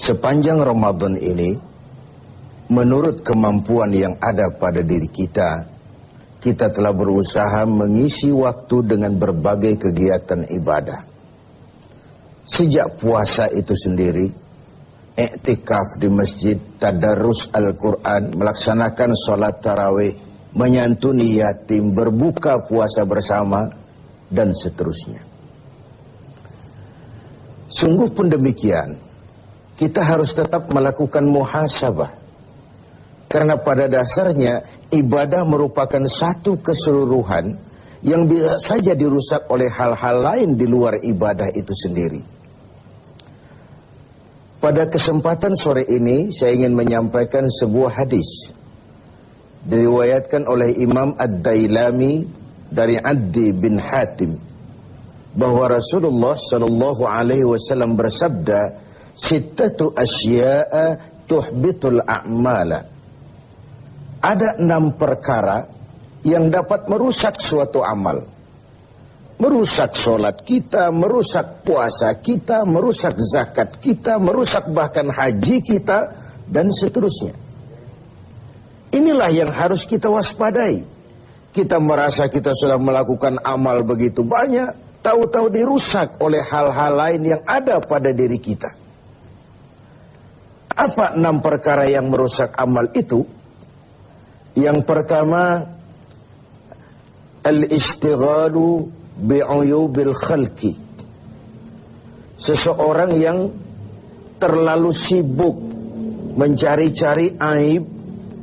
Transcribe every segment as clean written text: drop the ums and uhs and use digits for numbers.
Sepanjang Ramadan ini, menurut kemampuan yang ada pada diri kita, kita telah berusaha mengisi waktu dengan berbagai kegiatan ibadah. Sejak puasa itu sendiri, iktikaf di masjid, tadarus Al-Quran, melaksanakan sholat tarawih, menyantuni yatim, berbuka puasa bersama, dan seterusnya. Sungguh pun demikian, kita harus tetap melakukan muhasabah. Karena pada dasarnya ibadah merupakan satu keseluruhan yang bisa saja dirusak oleh hal-hal lain di luar ibadah itu sendiri. Pada kesempatan sore ini saya ingin menyampaikan sebuah hadis diriwayatkan oleh Imam Ad-Dailami dari Addi bin Hatim bahwa Rasulullah sallallahu alaihi wasallam bersabda, "Sittatu asya'a tuhbitul a'mala." Ada 6 perkara yang dapat merusak suatu amal. Merusak sholat kita, merusak puasa kita, merusak zakat kita, merusak bahkan haji kita, dan seterusnya. Inilah yang harus kita waspadai. Kita merasa kita sudah melakukan amal begitu banyak, tahu-tahu dirusak oleh hal-hal lain yang ada pada diri kita. Apa 6 perkara yang merusak amal itu? Yang pertama, al-istighalu bi'uyubil khalqi. Seseorang yang terlalu sibuk mencari-cari aib,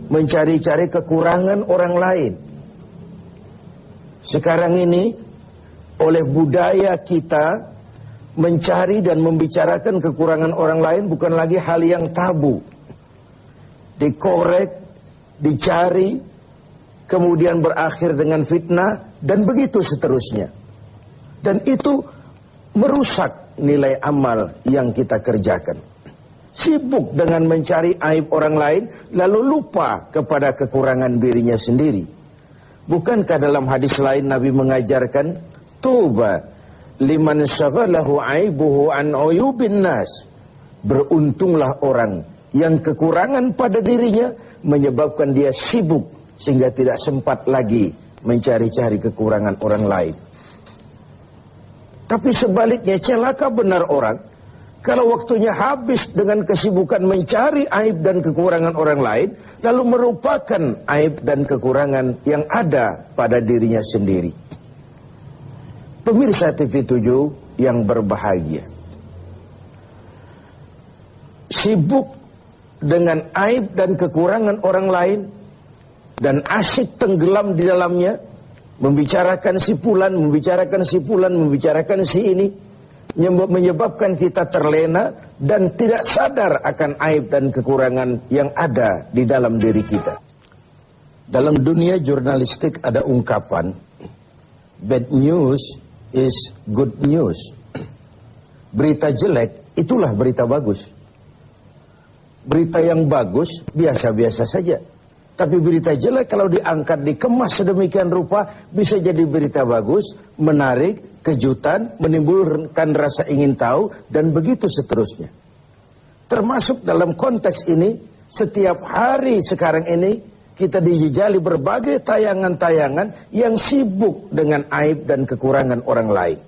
mencari-cari kekurangan orang lain. Sekarang ini oleh budaya kita mencari dan membicarakan kekurangan orang lain bukan lagi hal yang tabu. Dikorek, dicari, kemudian berakhir dengan fitnah, dan begitu seterusnya. Dan itu merusak nilai amal yang kita kerjakan. Sibuk dengan mencari aib orang lain, lalu lupa kepada kekurangan dirinya sendiri. Bukankah dalam hadis lain Nabi mengajarkan, "Tuba liman syaghalahu aibuhu an uyubin nas." Beruntunglah orang yang kekurangan pada dirinya menyebabkan dia sibuk sehingga tidak sempat lagi mencari-cari kekurangan orang lain. Tapi sebaliknya celaka benar orang kalau waktunya habis dengan kesibukan mencari aib dan kekurangan orang lain, lalu merupakan aib dan kekurangan yang ada pada dirinya sendiri. Pemirsa TV7 yang berbahagia, sibuk dengan aib dan kekurangan orang lain dan asyik tenggelam di dalamnya, membicarakan si fulan, membicarakan si fulan, membicarakan si ini, menyebabkan kita terlena dan tidak sadar akan aib dan kekurangan yang ada di dalam diri kita. Dalam dunia jurnalistik ada ungkapan, bad news is good news. Berita jelek itulah berita bagus. Berita yang bagus biasa-biasa saja. Tapi berita jelek kalau diangkat, dikemas sedemikian rupa, bisa jadi berita bagus, menarik, kejutan, menimbulkan rasa ingin tahu, dan begitu seterusnya. Termasuk dalam konteks ini, setiap hari sekarang ini, kita dijejali berbagai tayangan-tayangan yang sibuk dengan aib dan kekurangan orang lain.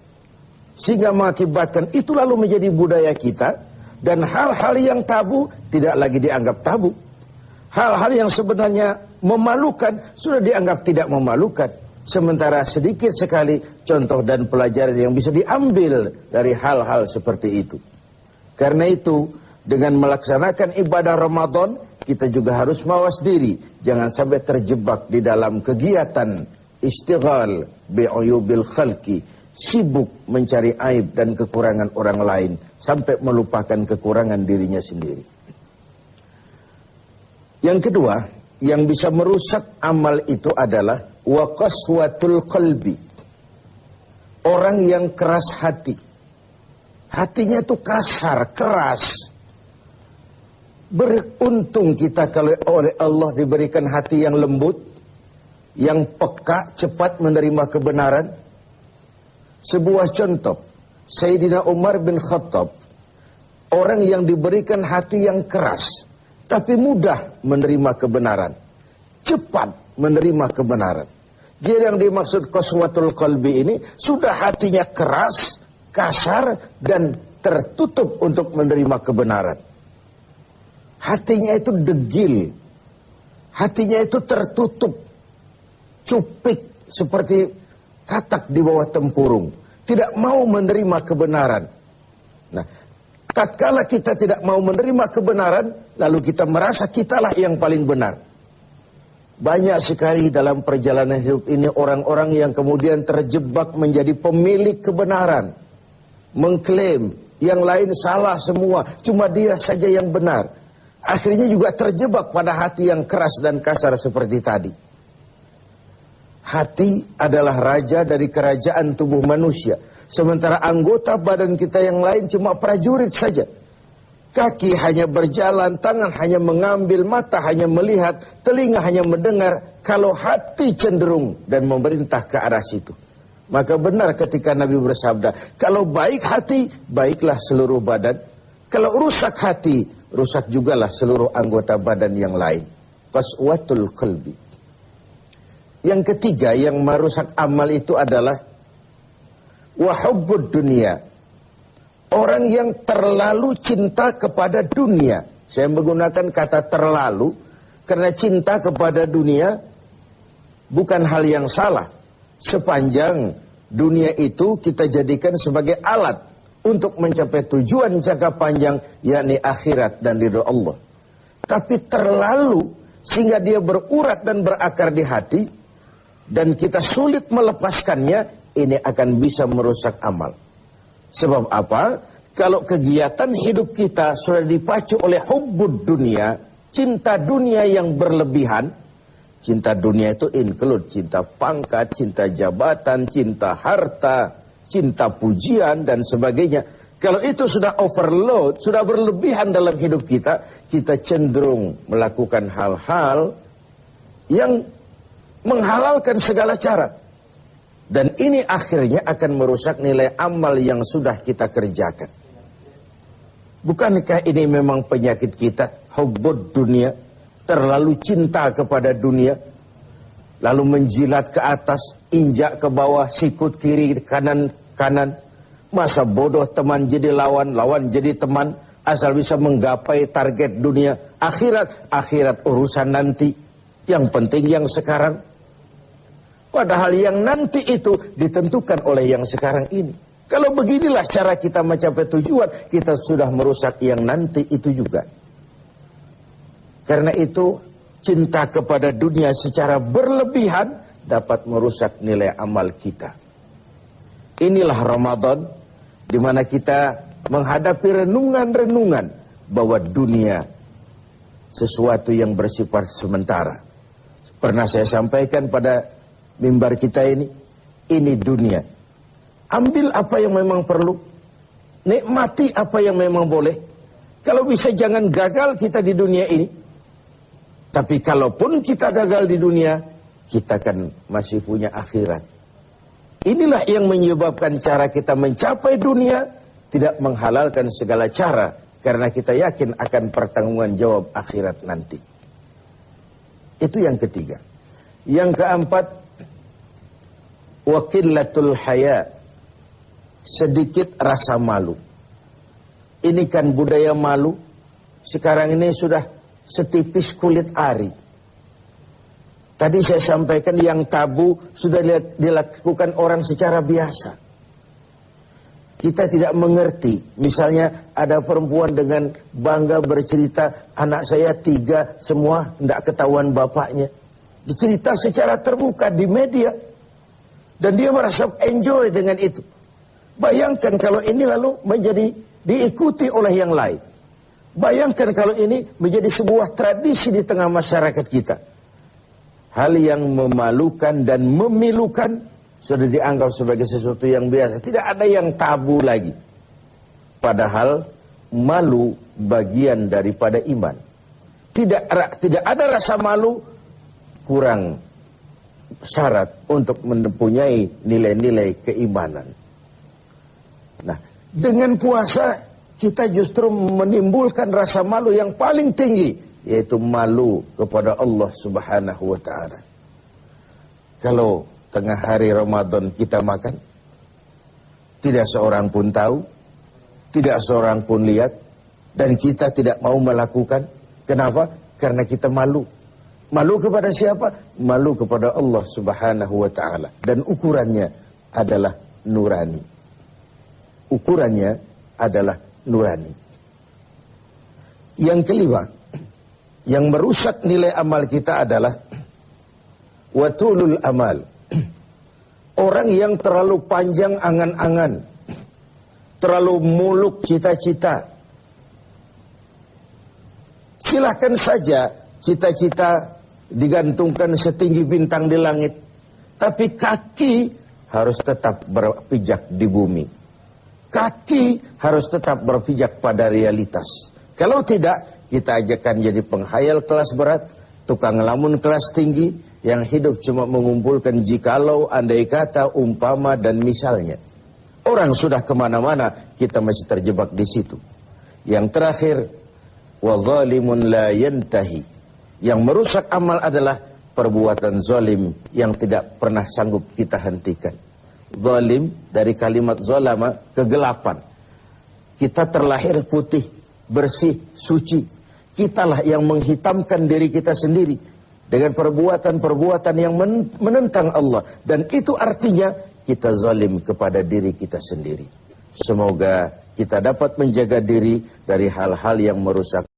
Sehingga mengakibatkan itu lalu menjadi budaya kita, dan hal-hal yang tabu tidak lagi dianggap tabu. Hal-hal yang sebenarnya memalukan sudah dianggap tidak memalukan. Sementara sedikit sekali contoh dan pelajaran yang bisa diambil dari hal-hal seperti itu. Karena itu, dengan melaksanakan ibadah Ramadan, kita juga harus mawas diri. Jangan sampai terjebak di dalam kegiatan istighal bi'uyubil khalqi. Sibuk mencari aib dan kekurangan orang lain. Sampai melupakan kekurangan dirinya sendiri. Yang kedua, yang bisa merusak amal itu adalah waqaswatul qalbi. Orang yang keras hati. Hatinya itu kasar, keras. Beruntung kita kalau oleh Allah diberikan hati yang lembut, yang peka, cepat menerima kebenaran. Sebuah contoh, Sayyidina Umar bin Khattab Orang yang diberikan hati yang keras, tapi mudah menerima kebenaran. Cepat menerima kebenaran. Dia yang dimaksud qaswatul qalbi ini, sudah hatinya keras, kasar, dan tertutup untuk menerima kebenaran. Hatinya itu degil. Hatinya itu tertutup. Cupik seperti katak di bawah tempurung. Tidak mau menerima kebenaran. Nah, tatkala kita tidak mau menerima kebenaran, lalu kita merasa kitalah yang paling benar. Banyak sekali dalam perjalanan hidup ini orang-orang yang kemudian terjebak menjadi pemilik kebenaran. Mengklaim yang lain salah semua, cuma dia saja yang benar. Akhirnya juga terjebak pada hati yang keras dan kasar seperti tadi. Hati adalah raja dari kerajaan tubuh manusia. Sementara anggota badan kita yang lain cuma prajurit saja. Kaki hanya berjalan, tangan hanya mengambil, mata hanya melihat, telinga hanya mendengar. Kalau hati cenderung dan memerintah ke arah situ. Maka benar ketika Nabi bersabda, kalau baik hati, baiklah seluruh badan. Kalau rusak hati, rusak jugalah seluruh anggota badan yang lain. Qaswatul qalbi. Yang ketiga yang merusak amal itu adalah wahubbud dunia. Orang yang terlalu cinta kepada dunia. Saya menggunakan kata terlalu karena cinta kepada dunia bukan hal yang salah. Sepanjang dunia itu kita jadikan sebagai alat untuk mencapai tujuan jangka panjang, yakni akhirat dan ridho Allah. Tapi terlalu sehingga dia berurat dan berakar di hati, dan kita sulit melepaskannya, ini akan bisa merusak amal. Sebab apa? Kalau kegiatan hidup kita sudah dipacu oleh hubbud dunia, cinta dunia yang berlebihan. Cinta dunia itu include cinta pangkat, cinta jabatan, cinta harta, cinta pujian, dan sebagainya. Kalau itu sudah overload, sudah berlebihan dalam hidup kita, kita cenderung melakukan hal-hal yang menghalalkan segala cara. Dan ini akhirnya akan merusak nilai amal yang sudah kita kerjakan. Bukankah ini memang penyakit kita? Hubbud dunia, terlalu cinta kepada dunia, lalu menjilat ke atas, injak ke bawah, sikut kiri, kanan. Masa bodoh teman jadi lawan, lawan jadi teman, asal bisa menggapai target dunia. Akhirat urusan nanti, yang penting yang sekarang. Padahal yang nanti itu ditentukan oleh yang sekarang ini. Kalau beginilah cara kita mencapai tujuan, kita sudah merusak yang nanti itu juga. Karena itu cinta kepada dunia secara berlebihan dapat merusak nilai amal kita. Inilah Ramadan di mana kita menghadapi renungan-renungan bahwa dunia sesuatu yang bersifat sementara. Pernah saya sampaikan pada mimbar kita ini dunia. Ambil apa yang memang perlu, nikmati apa yang memang boleh. Kalau bisa jangan gagal kita di dunia ini. Tapi kalaupun kita gagal di dunia, kita kan masih punya akhirat. Inilah yang menyebabkan cara kita mencapai dunia tidak menghalalkan segala cara, karena kita yakin akan pertanggungan jawab akhirat nanti. Itu yang ketiga. Yang keempat, waqillatul haya, sedikit rasa malu. Ini kan budaya malu sekarang ini sudah setipis kulit ari. Tadi saya sampaikan yang tabu sudah dilakukan orang secara biasa. Kita tidak mengerti. Misalnya ada perempuan dengan bangga bercerita, anak saya 3 semua tidak ketahuan bapaknya. Dicerita secara terbuka di media. Dan dia merasa enjoy dengan itu. Bayangkan kalau ini lalu menjadi diikuti oleh yang lain. Bayangkan kalau ini menjadi sebuah tradisi di tengah masyarakat kita. Hal yang memalukan dan memilukan sudah dianggap sebagai sesuatu yang biasa. Tidak ada yang tabu lagi. Padahal malu bagian daripada iman. Tidak ada rasa malu kurang syarat untuk mempunyai nilai-nilai keimanan. Nah, dengan puasa kita justru menimbulkan rasa malu yang paling tinggi, yaitu malu kepada Allah Subhanahu wa ta'ala. Kalau tengah hari Ramadan kita makan, tidak seorang pun tahu, tidak seorang pun lihat, dan kita tidak mau melakukan. Kenapa? Karena kita malu. Malu kepada siapa? Malu kepada Allah Subhanahu wa ta'ala. Dan ukurannya adalah nurani. Ukurannya adalah nurani. Yang kelima, yang merusak nilai amal kita adalah watulul amal. Orang yang terlalu panjang angan-angan, terlalu muluk cita-cita. Silahkan saja cita-cita digantungkan setinggi bintang di langit, tapi kaki harus tetap berpijak di bumi. Kaki harus tetap berpijak pada realitas. Kalau tidak, kita akan jadi penghayal kelas berat, tukang ngelamun kelas tinggi, yang hidup cuma mengumpulkan jikalau, andai kata, umpama, dan misalnya. Orang sudah kemana-mana, kita masih terjebak di situ. Yang terakhir, wa zalimun la yantahi. Yang merusak amal adalah perbuatan zalim yang tidak pernah sanggup kita hentikan. Zalim dari kalimat zalama, kegelapan. Kita terlahir putih, bersih, suci. Kitalah yang menghitamkan diri kita sendiri dengan perbuatan-perbuatan yang menentang Allah. Dan itu artinya kita zalim kepada diri kita sendiri. Semoga kita dapat menjaga diri dari hal-hal yang merusak